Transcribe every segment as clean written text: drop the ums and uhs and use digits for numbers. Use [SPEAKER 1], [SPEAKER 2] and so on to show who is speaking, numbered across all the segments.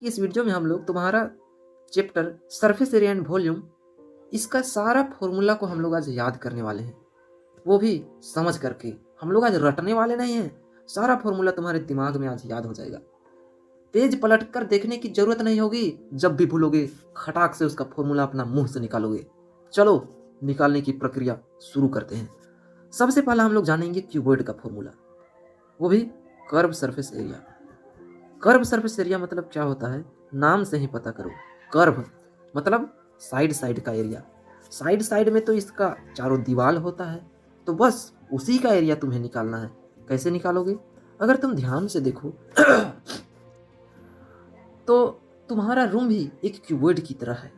[SPEAKER 1] इस वीडियो में हम लोग तुम्हारा chapter surface area and volume, इसका सारा फॉर्मूला को हम लोग आज याद करने वाले हैं, वो भी समझ करके। हम लोग आज रटने वाले नहीं हैं, सारा फॉर्मूला तुम्हारे दिमाग में आज याद हो जाएगा। पेज पलट कर देखने की जरूरत नहीं होगी, जब भी भूलोगे खटाक से उसका फॉर्मूला अपना मुंह से निकालोगे। चलो निकालने की प्रक्रिया शुरू करते हैं। सबसे पहला हम लोग जानेंगे क्यूबॉइड का फॉर्मूला, वो भी curve surface area. Curve surface area मतलब क्या होता है, नाम से ही पता करो। कर्व मतलब साइड साइड का एरिया। साइड साइड में तो इसका चारों दीवार होता है, तो बस उसी का एरिया तुम्हें निकालना है। कैसे निकालोगे? अगर तुम ध्यान से देखो तो तुम्हारा रूम भी एक क्यूबॉइड की तरह है,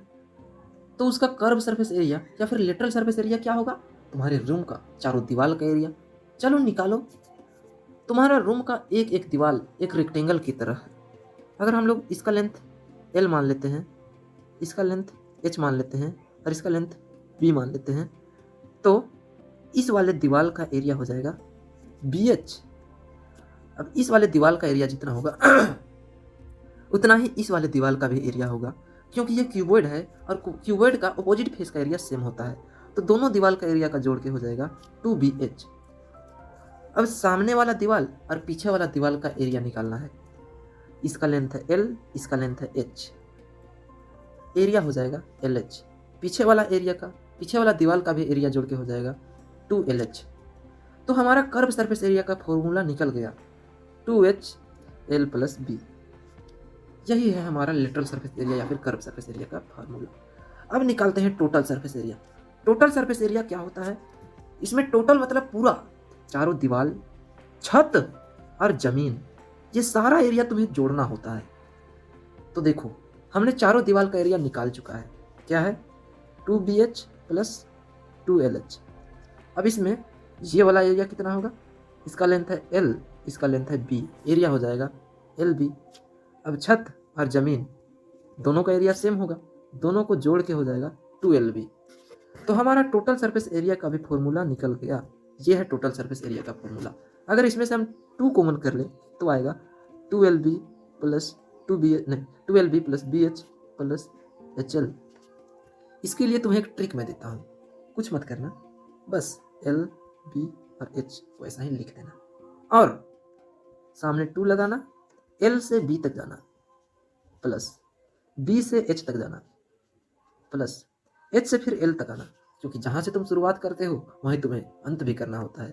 [SPEAKER 1] तो उसका कर्व सरफेस एरिया या फिर लेटरल सरफेस एरिया क्या होगा? तुम्हारे रूम का चारों दीवार का एरिया। चलो निकालो। तुम्हारा रूम का एक एक दीवार एक रेक्टेंगल की तरह है। अगर हम लोग इसका लेंथ L मान लेते हैं, इसका लेंथ H मान लेते हैं और इसका लेंथ B मान लेते हैं, तो इस वाले दीवार का एरिया हो जाएगा BH। अब इस वाले दीवार का एरिया जितना होगा उतना ही इस वाले दीवार का भी एरिया होगा, क्योंकि ये क्यूबॉइड है और क्यूबॉइड का अपोजिट फेस का एरिया सेम होता है, तो दोनों दीवार का एरिया का जोड़ के हो जाएगा 2BH। अब सामने वाला दीवार और पीछे वाला दीवार का एरिया निकालना है। इसका लेंथ है L, इसका लेंथ है H, एरिया हो जाएगा LH। पीछे वाला दीवार का भी एरिया जोड़ के हो जाएगा 2LH। तो हमारा कर्व सरफेस एरिया का फॉर्मूला निकल गया, 2H L + B। यही है हमारा लेटरल सरफेस एरिया या फिर कर्व सरफेस एरिया का फार्मूला। अब निकालते हैं total surface area. Total surface area क्या होता है? इसमें टोटल मतलब पूरा, चारों दीवार, छत और जमीन, ये सारा एरिया तुम्हें जोड़ना होता है। तो देखो हमने चारों दीवार का एरिया निकाल चुका है, क्या है? 2BH + 2LH। अब इसमें ये वाला एरिया कितना होगा? इसका लेंथ है L, इसका लेंथ है B, एरिया हो जाएगा LB। अब छत और जमीन दोनों का एरिया सेम होगा, दोनों को जोड़ के हो जाएगा 2LB। तो हमारा टोटल सरफेस एरिया का भी फॉर्मूला निकल गया। ये है टोटल सरफेस एरिया का फॉर्मूला। अगर इसमें से हम 2 कॉमन कर ले तो आएगा 2LB + 2BH, नहीं 2LB + BH + HL। इसके लिए तुम्हें एक ट्रिक मैं देता हूँ, कुछ मत करना, बस L, B और H वैसा ही लिख देना और सामने 2 लगाना, L से B तक जाना प्लस B से H तक जाना प्लस H से फिर L तक आना, क्योंकि जहां से तुम शुरुआत करते हो वहीं तुम्हें अंत भी करना होता है।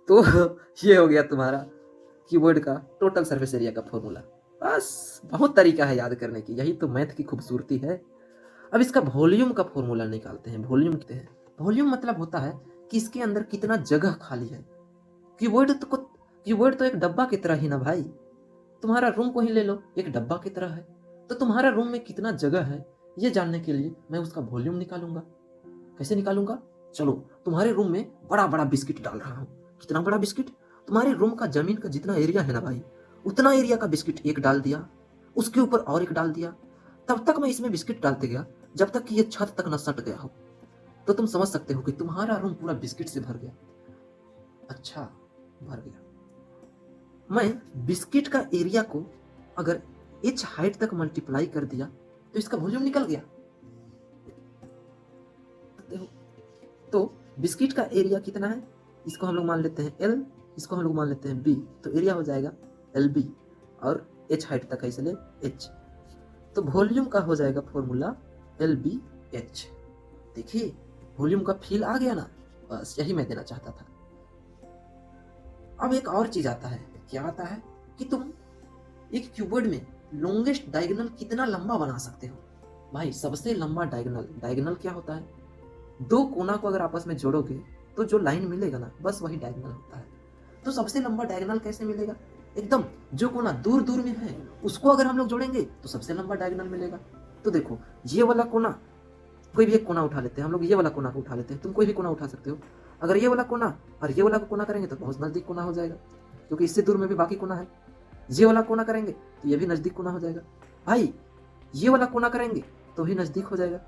[SPEAKER 1] तो ये हो गया तुम्हारा कीबोर्ड का टोटल सरफेस एरिया का फॉर्मूला। बस बहुत तरीका है याद करने की, यही तो मैथ की खूबसूरती है। अब इसका वॉल्यूम का फॉर्मूला निकालते हैं। वॉल्यूम कहते हैं, वॉल्यूम मतलब होता है कि इसके अंदर कितना जगह खाली है। कीबोर्ड तो एक डब्बा की तरह ही ना भाई, तुम्हारा रूम को ही ले लो, एक डब्बा की तरह है। तो तुम्हारा रूम में कितना जगह है ये जानने के लिए मैं उसका वॉल्यूम निकालूंगा। कैसे निकालूंगा? चलो, तुम्हारे रूम में बड़ा बड़ा बिस्किट डाल रहा हूँ। कितना बड़ा बिस्किट? तुम्हारे रूम का जमीन का जितना एरिया है ना भाई, उतना एरिया का बिस्किट एक डाल दिया, उसके ऊपर और एक डाल दिया। तब तक मैं इसमें बिस्किट डालते गया जब तक कि ये छत तक न सट गया हो। तो तुम समझ सकते हो कि तुम्हारा रूम पूरा बिस्किट से भर गया। अच्छा, भर गया। मैं बिस्किट का एरिया को अगर H हाइट तक मल्टीप्लाई कर दिया तो इसका वॉल्यूम निकल गया। तो बिस्किट का एरिया कितना है? इसको हम लोग मान लेते हैं L, इसको हम लोग मान लेते हैं B, तो एरिया हो जाएगा LB और H हाइट तक है इसलिए H। तो वॉल्यूम का हो जाएगा फॉर्मूला LBH। देखिए वॉल्यूम का फील आ गया ना, बस यही मैं देना चाहता था। अब एक और चीज आता है, क्या आता है कि तुम एक क्यूबॉइड में लॉन्गेस्ट डायगोनल कितना लंबा बना सकते हो। भाई सबसे लंबा डायगोनल क्या होता है? 2 कोना को अगर आपस में जोड़ोगे तो जो लाइन मिलेगा ना, बस वही डायगोनल होता है। तो सबसे लंबा डायगोनल कैसे मिलेगा? एकदम जो कोना दूर दूर में है उसको अगर हम लोग जोड़ेंगे तो सबसे लंबा डायगोनल मिलेगा। तो देखो ये वाला कोना, कोई भी एक कोना उठा लेते हैं हम लोग, ये वाला कोना को उठा लेते हैं, तुम कोई भी कोना उठा सकते हो। अगर ये वाला कोना और ये वाला कोना करेंगे तो बहुत नजदीक कोना हो जाएगा, क्योंकि इससे दूर में भी बाकी कोना है। ये वाला कोना करेंगे तो ये भी नजदीक कोना हो जाएगा। भाई ये वाला कोना करेंगे तो भी नजदीक हो जाएगा।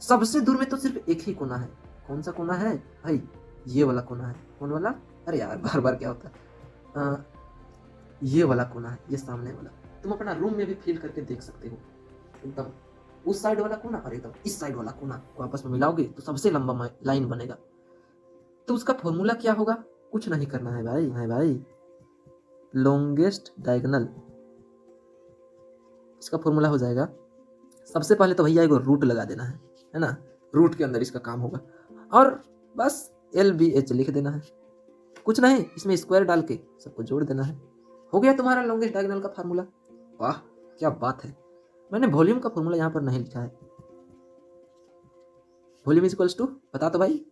[SPEAKER 1] सबसे दूर में तो सिर्फ एक ही कोना है। कौन सा कोना है भाई? ये वाला कोना है। कौन वाला? अरे यार बार बार क्या होता है, ये वाला कोना है, ये सामने वाला। तुम अपना रूम में भी फील करके देख सकते हो। एकदम उस साइड वाला कोना और एकदम इस साइड वाला कोना को आपस में मिलाओगे तो सबसे लंबा लाइन बनेगा। तो उसका फॉर्मूला क्या होगा? कुछ नहीं करना है भाई, लॉन्गेस्ट डायगोनल, इसका फॉर्मूला हो जाएगा, सबसे पहले तो भैया एक रूट लगा देना है ना, रूट के अंदर इसका काम होगा और बस LBH लिख देना है, कुछ नहीं, इसमें स्क्वायर डाल के सबको जोड़ देना है, हो गया तुम्हारा लॉन्गेस्ट डायगोनल का फार्मूला। वाह क्या बात है। मैंने वॉल्यूम का फॉर्मूला यहाँ पर नहीं लिखा है। वॉल्यूम इज इक्वल्स टू, बता तो भाई,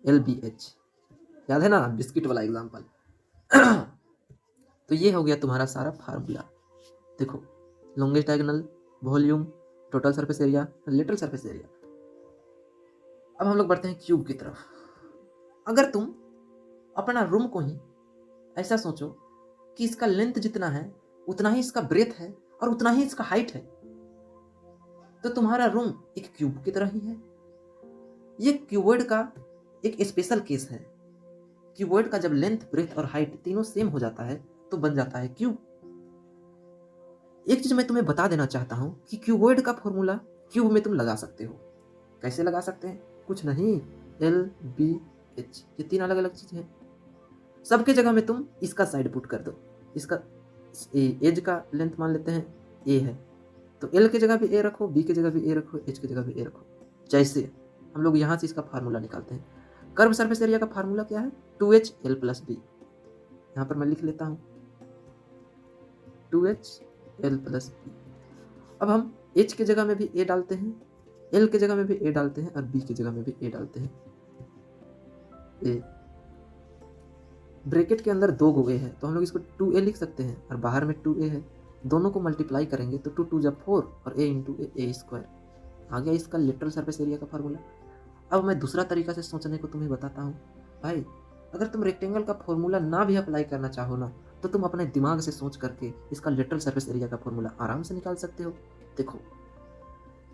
[SPEAKER 1] LBH, याद है ना बिस्किट वाला एग्जाम्पल। तो ये हो गया तुम्हारा सारा फार्मूला। देखो longest diagonal, volume, total surface area, lateral surface area. अब हम लोग बढ़ते हैं क्यूब की तरफ। अगर तुम अपना रूम को ही ऐसा सोचो कि इसका लेंथ जितना है उतना ही इसका ब्रेथ है और उतना ही इसका हाइट है, तो तुम्हारा रूम एक क्यूब की तरह ही है। ये क्यूबॉइड का एक स्पेशल केस है। क्यूबॉइड का जब लेंथ, ब्रेथ और हाइट तीनों सेम हो जाता है तो बन जाता है क्यूब। एक चीज मैं तुम्हें बता देना चाहता हूं कि क्यूबॉइड का फॉर्मूला क्यूब में तुम लगा सकते हो। कैसे लगा सकते हैं? कुछ नहीं, LBH, ये तीन अलग अलग चीजें हैं। सबके जगह में तुम इसका साइड पुट कर दो। इसका एज का लेंथ मान लेते हैं A है, तो L की जगह भी A रखो, B की जगह भी A रखो, H की जगह भी A रखो। जैसे हम लोग यहाँ से इसका फार्मूला निकालते हैं। कर्व सरफेस एरिया का फार्मूला क्या है? 2HL+B। यहाँ पर मैं लिख लेता हूँ 2HL+B। अब हम H की जगह में भी A डालते हैं, L की जगह में भी A डालते हैं और B की जगह में भी A डालते हैं। A ब्रैकेट के अंदर 2 A है तो हम लोग इसको 2A लिख सकते हैं और बाहर में 2A है, दोनों को मल्टीप्लाई करेंगे तो 2 2 जा 4 और A इंटू A स्क्वायर आ गया इसका लेटरल सरफेस एरिया का फार्मूला। अब मैं दूसरा तरीका से सोचने को तुम्हें बताता हूँ भाई। अगर तुम रेक्टेंगल का फॉर्मूला ना भी अप्लाई करना चाहो ना, तो तुम अपने दिमाग से सोच करके इसका लेटरल सरफेस एरिया का फॉर्मूला आराम से निकाल सकते हो। देखो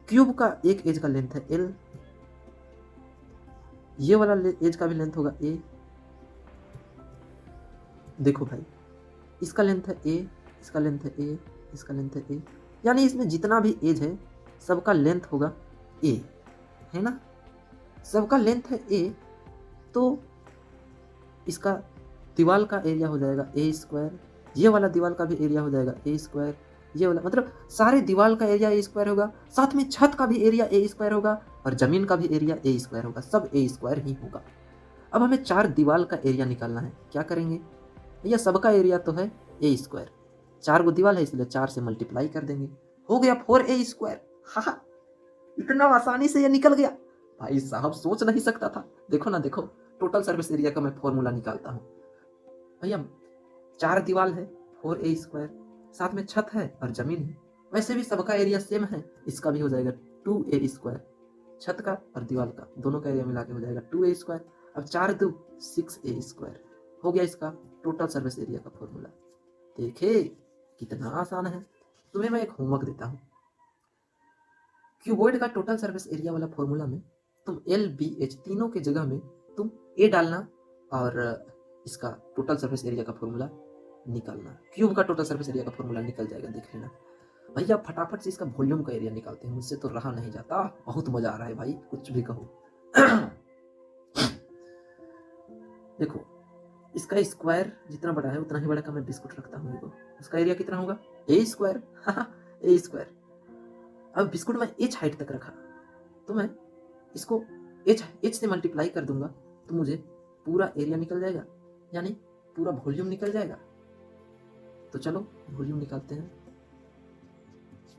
[SPEAKER 1] क्यूब का एक एज का लेंथ है L, ये वाला एज का भी लेंथ होगा A। देखो भाई इसका लेंथ है A, इसका लेंथ है A, इसका लेंथ है A, यानी इसमें जितना भी एज है सबका लेंथ होगा A, है ना। सबका लेंथ है A, तो इसका दीवार का एरिया हो जाएगा A स्क्वायर, ये वाला दीवार का भी एरिया हो जाएगा A स्क्वायर, ये वाला मतलब सारे दीवार का एरिया A स्क्वायर होगा, साथ में छत का भी एरिया A स्क्वायर होगा और जमीन का भी एरिया A स्क्वायर होगा, सब A स्क्वायर ही होगा। अब हमें 4 दीवार का एरिया निकालना है। क्या करेंगे भैया, सबका एरिया तो है A स्क्वायर, 4 गो दीवार है इसलिए 4 से मल्टीप्लाई कर देंगे, हो गया 4A स्क्वायर। हाँ इतना आसानी से ये निकल गया भाई साहब, सोच नहीं सकता था। देखो ना, देखो टोटल सरफेस एरिया का मैं फॉर्मूला निकालता हूँ भैया। 4 दीवार है 4A स्क्वायर, साथ में छत है और जमीन है, वैसे भी सबका एरिया सेम है, इसका भी हो जाएगा 2A स्क्वायर, छत का और दीवार का दोनों का एरिया मिला के हो जाएगा 2A स्क्वायर। अब 4 2 6A स्क्वायर हो गया इसका टोटल सरफेस एरिया का फॉर्मूला। देखे कितना आसान है। तुम्हें मैं एक होमवर्क देता हूँ, क्यूबॉइड का टोटल सरफेस एरिया वाला फॉर्मूला में तुम LBH तीनों के जगह में तुम A डालना और इसका टोटल सरफेस एरिया का फॉर्मूला निकालना। क्यूब का टोटल सरफेस एरिया का फॉर्मूला निकल जाएगा, देख लेना भैया। फटाफट से इसका वॉल्यूम का एरिया निकालते हैं, मुझसे तो रहा नहीं जाता, बहुत मजा आ रहा है भाई, कुछ भी कहो। देखो इसका स्क्वायर जितना बड़ा है उतना ही बड़ा का मैं बिस्कुट रखता हूँ, देखो उसका एरिया कितना होगा A स्क्वायर। A square. अब बिस्कुट में H हाइट तक रखा तो मैं इसको H से मल्टीप्लाई कर दूंगा तो मुझे पूरा एरिया निकल जाएगा, यानी पूरा वॉल्यूम निकल जाएगा। तो चलो वॉल्यूम निकालते हैं।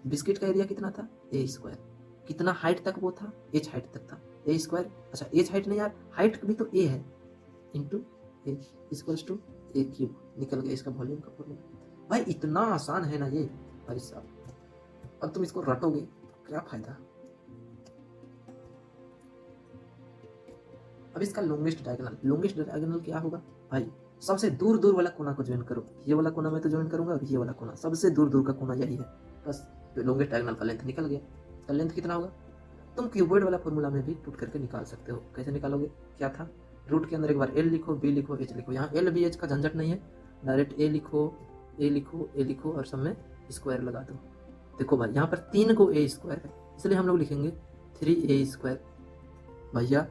[SPEAKER 1] बिस्किट का एरिया कितना था A स्क्वायर, कितना हाइट तक वो था H हाइट तक था A स्क्वायर। अच्छा H हाइट नहीं यार, हाइट भी तो A है, into A equals to A cube, निकल गया इसका वॉल्यूम का फॉर्मूला। भाई इतना आसान है ना ये भाई साहब, अब तुम इसको रटोगे तो क्या फायदा। अब इसका लॉन्गेस्ट डायगोनल क्या होगा भाई, सबसे दूर दूर वाला कोना को ज्वाइन करो, ये वाला कोना मैं तो ज्वाइन करूंगा और ये वाला कोना, सबसे दूर दूर का कोना यही है, बस लॉन्गेस्ट डायगोनल का लेंथ निकल गया। इसका लेंथ कितना होगा तुम क्यूबॉइड वाला फॉर्मूला में भी पुट करके निकाल सकते हो। कैसे निकालोगे, क्या था, रूट के अंदर एक बार L लिखो, B लिखो, H लिखो, यहाँ LBH का झंझट नहीं है, डायरेक्ट A लिखो और सब में स्क्वायर लगा दो। देखो भाई यहाँ पर 3 को ए स्क्वायर है, इसलिए हम लोग लिखेंगे 3a स्क्वायर। भैया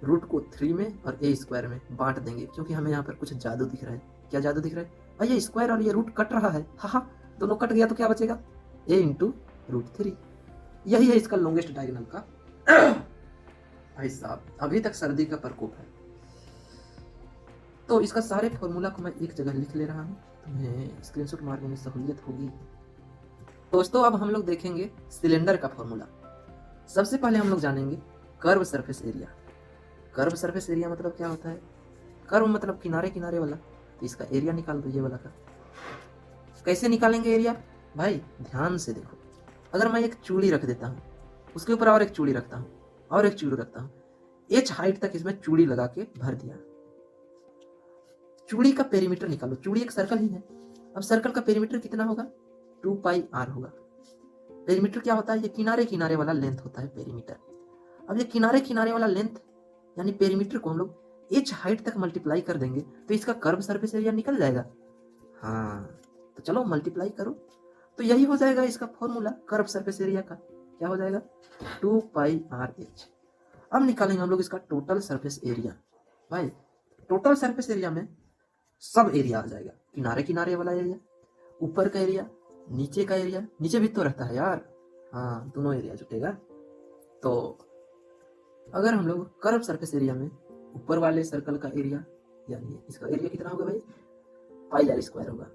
[SPEAKER 1] रूट को 3 में और ए स्क्वायर में बांट देंगे, क्योंकि हमें यहाँ पर कुछ जादू दिख रहा है। क्या जादू दिख रहा है भैया? स्क्वायर और ये रूट कट रहा है। हाँ, दोनों कट गया तो क्या बचेगा? a into root 3। यही है इसका लॉन्गेस्ट डायगोनल का। भाई साहब अभी तक सर्दी का प्रकोप है, तो इसका सारे फॉर्मूला को मैं एक जगह लिख ले रहा हूँ, तुम्हें स्क्रीनशॉट मारने में सहूलियत होगी। दोस्तों अब हम लोग देखेंगे सिलेंडर का फॉर्मूला। सबसे पहले हम लोग जानेंगे curve surface area. Curve surface area मतलब क्या होता है? कर्व मतलब किनारे किनारे वाला, तो इसका एरिया निकाल दो ये वाला का। कैसे निकालेंगे एरिया? भाई ध्यान से देखो, अगर मैं एक चूड़ी रख देता हूँ, उसके ऊपर और एक चूड़ी रखता हूँ और एक चूड़ी रखता हूँ, h हाइट तक इसमें चूड़ी लगा के भर दिया, चूड़ी का पेरीमीटर निकालो। चूड़ी एक सर्कल ही है, अब सर्कल का पेरीमीटर कितना होगा? 2πr होगा। पेरीमीटर क्या होता है? ये किनारे किनारे वाला लेंथ होता है पेरीमीटर। अब ये किनारे किनारे वाला लेंथ यानी पेरीमीटर को हम लोग h हाइट तक मल्टीप्लाई कर देंगे तो इसका कर्व सरफेस एरिया निकल जाएगा। हाँ तो चलो मल्टीप्लाई करो, तो यही हो जाएगा इसका फॉर्मूला कर्व सरफेस एरिया का। क्या हो जाएगा? 2πrh। अब निकालेंगे हम लोग इसका टोटल सरफेस एरिया। भाई टोटल सरफेस एरिया में सब एरिया आ जाएगा, किनारे किनारे वाला एरिया, ऊपर का एरिया, नीचे का एरिया, नीचे भी तो रहता है यार, हाँ दोनों एरिया जुटेगा। तो अगर हम लोग कर्व सरफेस एरिया में ऊपर वाले सर्कल का एरिया यानी इसका एरिया कितना होगा भाई? πr स्क्वायर होगा।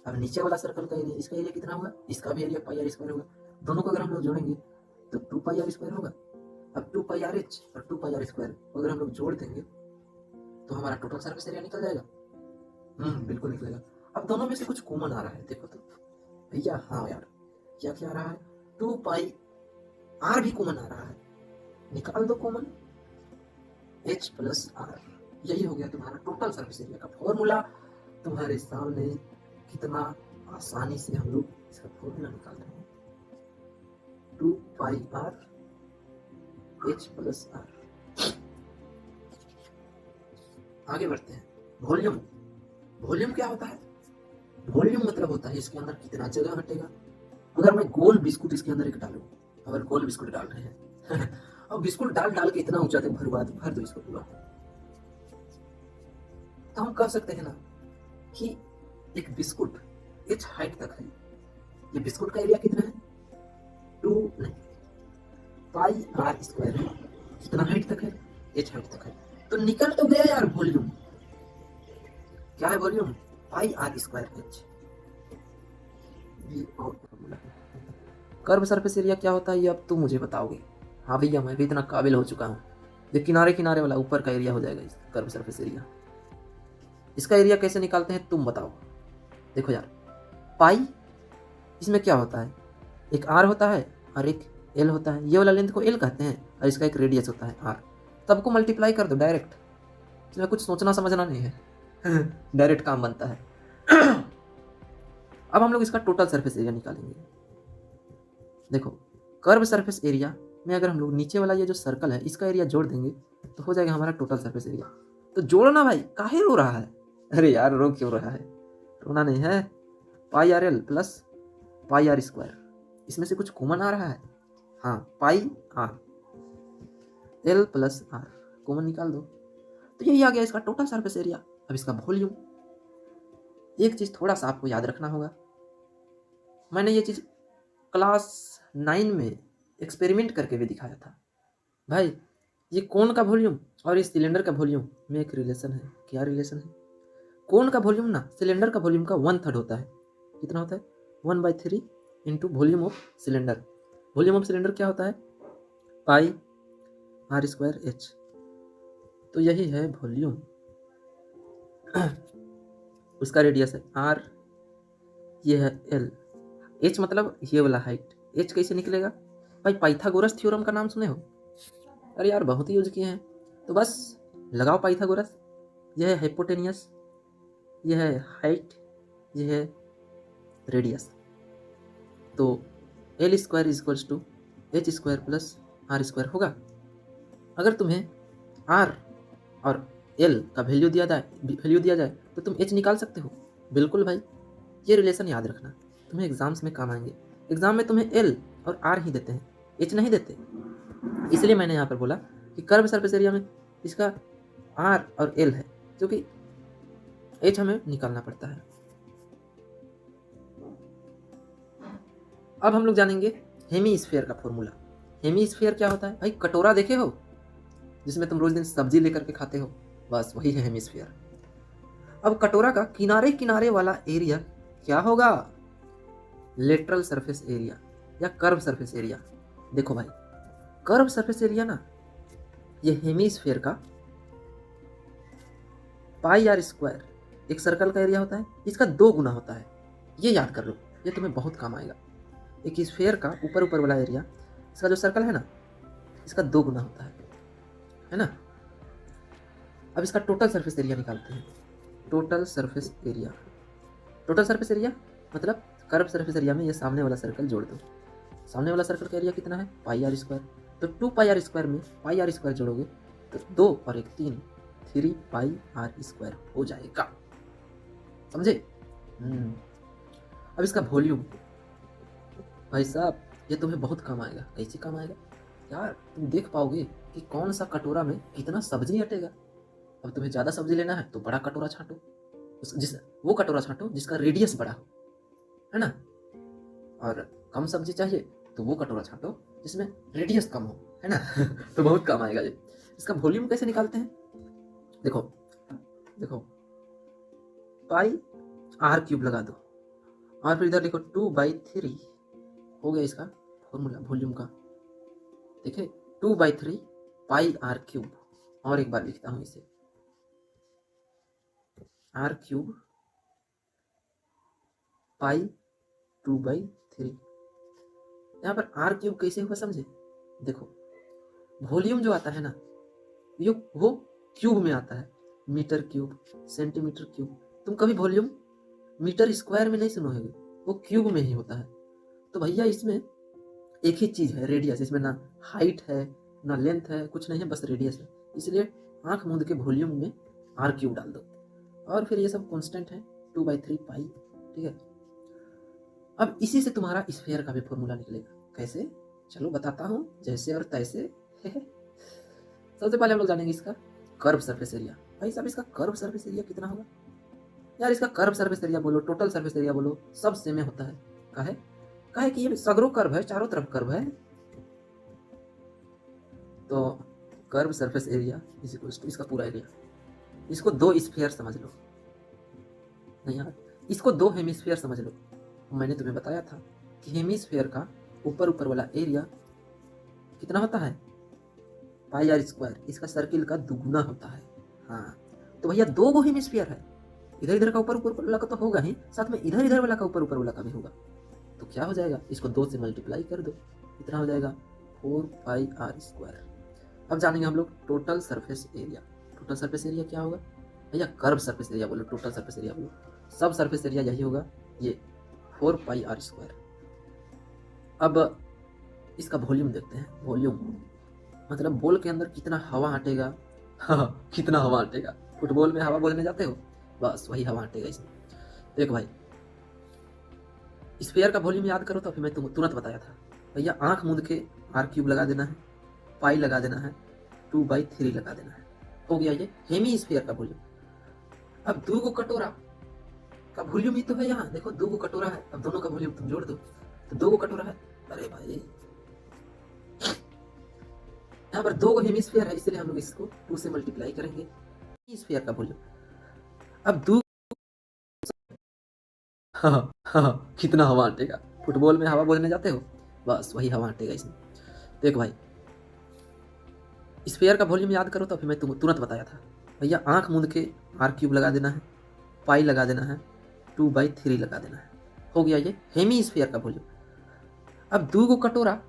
[SPEAKER 1] अब नीचे वाला सर्कल का एरिया, इसका एरिया कितना होगा? इसका भी एरिया πr स्क्वायर होगा। दोनों को अगर हम लोग जोड़ेंगे तो 2πr स्क्वायर होगा। अब 2πrh और 2πr स्क्वायर अगर हम लोग जोड़ देंगे तो हमारा टोटल सरफेस एरिया निकल जाएगा। बिल्कुल निकलेगा। अब दोनों में से कुछ कॉमन आ रहा है, देखो तो भैया। हाँ यार, क्या क्या आ रहा है? 2πr भी कॉमन आ रहा है, निकाल दो कॉमन, h प्लस r। यही हो गया तुम्हारा टोटल सरफेस एरिया का फॉर्मूला तुम्हारे सामने। कितना आसानी से हम लोग इसका फॉर्मूला निकाल रहे हैं, 2πr h प्लस r। आगे बढ़ते हैं। वॉल्यूम। वॉल्यूम क्या होता है? वॉल्यूम मतलब होता है इसके अंदर कितना जगह हटेगा। अगर मैं गोल बिस्कुट इसके अंदर एक डालूं, अगर गोल बिस्कुट डाल रहे हैं अब बिस्कुट डाल डाल के इतना ऊंचा तक भर दो इसको पूरा, तो हम कह सकते हैं ना कि एक बिस्कुट h हाइट तक है। ये बिस्कुट का एरिया कितना है? 2 नहीं πr स्क्वायर है। कितना हाइट तक है? h हाइट तक है। तो निकल तो गया यार वॉल्यूम। क्या है volume? πr square h। Curve surface area क्या होता है ये अब तुम मुझे बताओगे। हाँ भैया मैं भी इतना काबिल हो चुका हूँ। ये किनारे किनारे वाला ऊपर का एरिया हो जाएगा इस कर्व सरफेस एरिया। इसका एरिया कैसे निकालते हैं तुम बताओ। देखो यार, पाई इसमें क्या होता है? एक r होता है और एक l होता है। ये वाला लेंथ को l कहते हैं और इसका एक रेडियस होता है r। सबको मल्टीप्लाई कर दो डायरेक्ट, इसमें कुछ सोचना समझना नहीं है डायरेक्ट काम बनता है अब हम लोग इसका टोटल सरफेस एरिया निकालेंगे। देखो कर्व सरफेस एरिया में अगर हम लोग नीचे वाला ये जो सर्कल है इसका एरिया जोड़ देंगे तो हो जाएगा हमारा टोटल सरफेस एरिया। तो जोड़ना भाई, काहे रो रहा है? अरे यार रो क्यों रहा है? रोना नहीं है। πrl प्लस πr स्क्वायर, इसमें से कुछ कॉमन आ रहा है। हाँ πr l plus r common निकाल दो, तो यही आ गया इसका टोटल सरफेस एरिया। अब इसका वॉल्यूम। एक चीज थोड़ा सा आपको याद रखना होगा, मैंने ये चीज क्लास 9 में एक्सपेरिमेंट करके भी दिखाया था। भाई ये कोन का वॉल्यूम और इस सिलेंडर का वॉल्यूम में एक रिलेशन है। क्या रिलेशन है? कोन का वॉल्यूम ना सिलेंडर का वॉल्यूम का 1/3 होता है। कितना होता है? 1/3 into volume of cylinder. Volume of cylinder क्या होता है? πr square h। तो यही है वॉल्यूम उसका रेडियस है r, ये है l, h मतलब ये वाला हाइट। h कैसे निकलेगा भाई? पाइथागोरस थ्योरम का नाम सुने हो? अरे यार बहुत ही यूज किए हैं, तो बस लगाओ पाइथागोरस। यह है हाइपोटेनियस, यह है हाइट, यह है रेडियस। तो l square is equals to h square plus r square होगा। अगर तुम्हें r और l का वैल्यू दिया जाए तो तुम h निकाल सकते हो। बिल्कुल भाई, ये रिलेशन याद रखना। तुम्हें एग्जाम्स में काम आएंगे। एग्जाम में तुम्हें एल और आर ही देते हैं, एच नहीं देते। इसलिए मैंने यहाँ पर बोला कि कर्व सरफेस एरिया में इसका आर और एल है, जो कि एच हमें निकालना पड़ता है। अब हम लोग जानेंगे हेमी स्फीयर का फॉर्मूला। हेमी स्फीयर क्या होता है भाई? कटोरा देखे हो जिसमें तुम रोज दिन सब्जी लेकर के खाते हो, बस वही है हेमी स्फीयर। अब कटोरा का किनारे किनारे वाला एरिया क्या होगा? लेटरल सरफेस एरिया या कर्व सरफेस एरिया। देखो भाई, कर्व सरफेस एरिया ना, ये हेमीस्फीयर का पाई आर स्क्वायर, एक सर्कल का एरिया होता है, इसका 2 गुना होता है। ये याद कर लो, ये तुम्हें बहुत काम आएगा। एक स्फीयर का ऊपर ऊपर वाला एरिया, इसका जो सर्कल है ना, इसका 2 गुना होता है ना। अब इसका टोटल सरफेस एरिया निकालते हैं। Total surface area, total surface area मतलब कर्व सरफेस एरिया में ये सामने वाला सर्कल जोड़ दो। सामने वाला सर्कल का एरिया कितना है? पाई आर स्क्वायर। तो 2 पाई आर स्क्वायर में पाई आर स्क्वायर जोड़ोगे तो 2 और 1 3, 3 पाई आर स्क्वायर हो जाएगा। समझे? अब इसका वॉल्यूम, भाई साहब ये तुम्हें बहुत काम आएगा। कैसे काम आएगा यार? तुम देख पाओगे कि कौन सा कटोरा में कितना सब्जी हटेगा। अब तुम्हें ज़्यादा सब्जी लेना है तो बड़ा कटोरा छांटो, वो कटोरा छांटो जिसका रेडियस बड़ा हो, है ना। और कम सब्जी चाहिए तो वो कटोरा छांटो जिसमें रेडियस कम हो, है ना। तो बहुत काम आएगा ये। इसका वॉल्यूम कैसे निकालते हैं? देखो देखो, पाई आर क्यूब लगा दो और फिर इधर लिखो 2/3, हो गया इसका फॉर्मूला वॉल्यूम का। देखिए 2/3 पाई आर क्यूब। और एक बार लिखता हूं इसे, आर क्यूब पाई 2/3। यहाँ पर आर क्यूब कैसे हुआ समझे? देखो वॉल्यूम जो आता है ना, वो क्यूब में आता है, मीटर क्यूब, सेंटीमीटर क्यूब। तुम कभी वॉल्यूम मीटर स्क्वायर में नहीं सुनोगे, वो क्यूब में ही होता है। तो भैया इसमें एक ही चीज है, रेडियस। इसमें ना हाइट है ना लेंथ है, कुछ नहीं है, बस रेडियस है। इसलिए आंख मूंद के वॉल्यूम में आर क्यूब डाल दो और फिर ये सब कांस्टेंट है, 2/3 पाई। ठीक है। अब इसी से तुम्हारा स्फीयर का भी फॉर्मूला निकलेगा। कैसे? चलो बताता हूँ, जैसे और तैसे। सबसे पहले हम लोग जानेंगे इसका कर्व सरफेस एरिया। भाई साहब इसका कर्व सरफेस एरिया कितना होगा यार? इसका कर्व सरफेस एरिया बोलो, टोटल सरफेस एरिया बोलो, सब सेम होता है। काहे कि ये सगरो कर्व है, चारों तरफ कर्व है। तो curve surface area is equals to इसका पूरा एरिया। इसको 2 स्फीयर समझ लो, नहीं यार, इसको 2 हेमिस्फीयर समझ लो। मैंने तुम्हें बताया था कि हेमिस्फीयर का ऊपर ऊपर वाला एरिया कितना होता है? पाई आर स्क्वायर। इसका सर्किल का दुगुना होता है। हाँ, तो भैया 2 गो हेमिस्फीयर है, इधर इधर का ऊपर ऊपर वाला का तो होगा ही, साथ में इधर इधर वाला का ऊपर ऊपर वाला का भी होगा। तो क्या हो जाएगा? इसको 2 से मल्टीप्लाई कर दो, इतना हो जाएगा 4 पाई आर स्क्वायर। अब जानेंगे हम लोग total surface area. Total surface area क्या होगा भैया? कर्व सरफेस एरिया बोलो, टोटल सरफेस एरिया बोलो, सब सरफेस एरिया यही होगा, ये 4 पाई आर स्क्वायर। अब इसका वॉल्यूम देखते हैं। वॉल्यूम मतलब बॉल के अंदर कितना हवा हटेगा। हाँ, कितना हवा हटेगा। फुटबॉल में हवा बोलने जाते हो, बस वही हवा हटेगा इसमें। देख भाई, स्फीयर का वॉल्यूम याद करो तो फिर मैं तुरंत बताया था भैया, आंख मूंद के आर क्यूब लगा देना है, पाई लगा देना है, 2/3 लगा देना है, हो गया ये हेमी स्फीयर का वॉल्यूम। अब 2 गो कटोरा का वॉल्यूम ही तो है यहाँ। देखो 2 गो कटोरा है, अब दोनों का वॉल्यूम तुम जोड़ दो तो 2 गो कटोरा है। अरे भाई, यहाँ पर 2 गो हेमिस्फीयर है, इसलिए हम लोग इसको 2 से मल्टीप्लाई करेंगे। स्फीयर का वॉल्यूम अब 2। हाँ हाँ, कितना हवा हटेगा। फुटबॉल में हवा बोलने जाते हो, बस वही हवा हटेगा इसमें। देख भाई, स्फीयर का वॉल्यूम याद करो तो फिर मैं तुरंत बताया था भैया, आंख मूंद के आर क्यूब लगा देना है, पाई लगा देना है, 2/3 लगा देना है, हो गया ये हेमी स्फीयर का वॉल्यूम। अब 2 गो कटोरा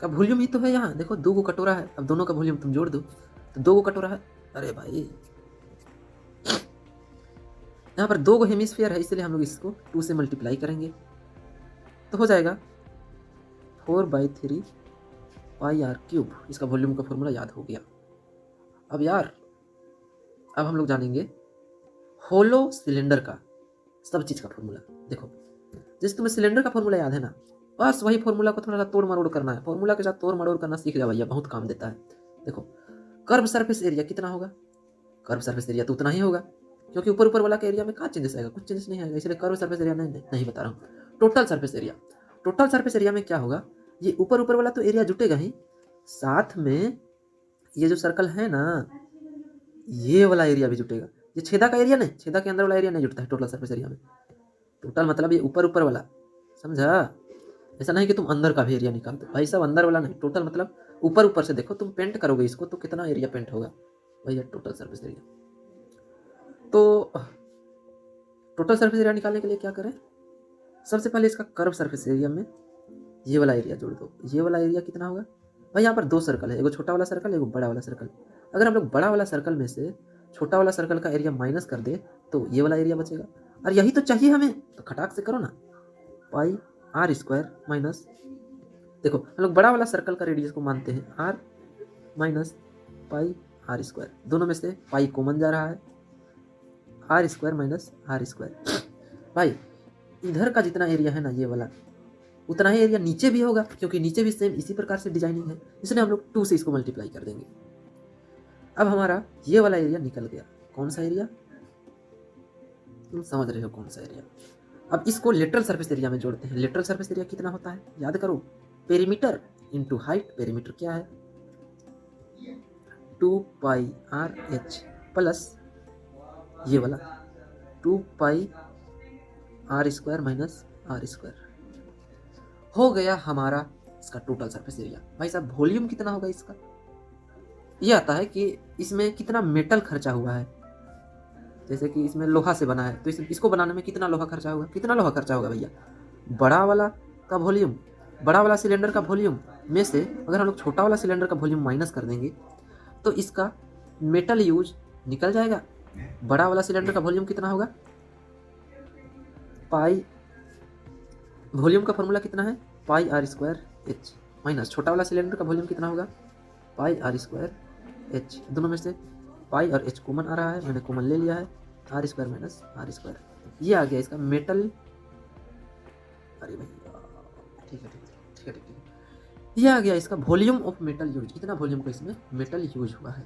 [SPEAKER 1] का वॉल्यूम ही तो है यहाँ। देखो 2 गो कटोरा है, अब दोनों का वॉल्यूम तुम जोड़ दो तो 2 गो कटोरा है। अरे भाई, यहाँ पर 2 गो हेमिस्फीयर है, इसलिए हम लोग इसको 2 से मल्टीप्लाई करेंगे तो हो जाएगा 4/3 पाई आर क्यूब। इसका वॉल्यूम का फॉर्मूला याद हो गया। अब यार, अब हम लोग जानेंगे होलो सिलेंडर का सब चीज का फॉर्मूला। देखो जैसे तुम्हें सिलेंडर का फॉर्मूला याद है ना, बस वही फॉर्मूला को थोड़ा सा तोड़ मरोड़ करना है। फॉर्मूला के साथ तोड़ मरोड़ करना सीख जाओ भैया, बहुत काम देता है। देखो कर्व सरफेस एरिया कितना होगा, कर्व सरफेस एरिया तो उतना ही होगा, क्योंकि ऊपर ऊपर वाला के एरिया में क्या चेंजेस आएगा, कुछ चेंजेस नहीं आएगा, इसलिए कर्व सरफेस एरिया नहीं बता रहा हूँ। Total surface area, total surface area में क्या होगा, ये ऊपर ऊपर वाला तो एरिया जुटेगा ही, साथ में ये जो सर्कल है ना, ये वाला एरिया भी जुटेगा। ये छेदा का एरिया नहीं, छेदा के अंदर वाला एरिया नहीं जुटता है टोटल सरफेस एरिया में। टोटल मतलब ये ऊपर ऊपर वाला, समझा। ऐसा नहीं कि तुम अंदर का भी एरिया निकाल दो भाई साहब, अंदर वाला नहीं, टोटल मतलब ऊपर ऊपर से देखो, तुम पेंट करोगे इसको तो कितना एरिया पेंट होगा भैया, टोटल सरफेस एरिया। तो टोटल सरफेस एरिया निकालने के लिए क्या करें, सबसे पहले इसका कर्व सरफेस एरिया में ये वाला एरिया जोड़ दो। ये वाला एरिया कितना होगा भाई, यहाँ पर दो सर्कल है, एगो छोटा वाला सर्कल, एगो बड़ा वाला सर्कल। अगर हम लोग बड़ा वाला सर्कल में से छोटा वाला सर्कल का एरिया माइनस कर दे तो ये वाला एरिया बचेगा, और यही तो चाहिए हमें, तो खटाक से करो ना, पाई आर स्क्वायर माइनस, देखो हम लोग बड़ा वाला सर्कल का रेडियस को मानते हैं R minus pi R square, दोनों में से पाई कॉमन जा रहा है, R square minus R square. भाई इधर का जितना एरिया है ना ये वाला, उतना ही एरिया नीचे भी होगा, क्योंकि नीचे भी सेम इसी प्रकार से डिजाइनिंग है, इसलिए हम लोग 2 से इसको मल्टीप्लाई कर देंगे। अब हमारा ये वाला एरिया निकल गया, कौन सा एरिया, तुम समझ रहे हो कौन सा एरिया। अब इसको लेटरल सरफेस एरिया में जोड़ते हैं। लेटरल सरफेस एरिया कितना होता है, याद करो, पेरीमीटर इनटू हाइट। पेरीमीटर क्या है, 2 पाई आर एच प्लस ये वाला 2 pi R square minus R square. हो गया हमारा इसका टोटल सरफेस एरिया। भाई साहब वॉल्यूम कितना होगा इसका, ये आता है कि इसमें कितना मेटल खर्चा हुआ है, जैसे कि इसमें लोहा से बना है तो इसको बनाने में कितना लोहा खर्चा होगा, कितना लोहा खर्चा होगा भैया। बड़ा वाला का वॉल्यूम, बड़ा वाला सिलेंडर का वॉल्यूम में से अगर हम लोग छोटा वाला सिलेंडर का वॉल्यूम माइनस कर देंगे तो इसका मेटल यूज निकल जाएगा। बड़ा वाला सिलेंडर का वॉल्यूम कितना होगा, पाई, वॉल्यूम का फॉर्मूला कितना है, पाई आर स्क्वायर एच, माइनस छोटा वाला सिलेंडर का वॉल्यूम कितना होगा, पाई आर स्क्वायर एच। दोनों में से पाई और एच कॉमन आ रहा है, मैंने कॉमन ले लिया है, R square minus R square. ये आ गया इसका मेटल, अरे भैया ठीक है ठीक है ठीक है ठीक है, ये आ गया इसका वॉल्यूम ऑफ मेटल यूज, कितना वॉल्यूम का इसमें मेटल यूज हुआ है।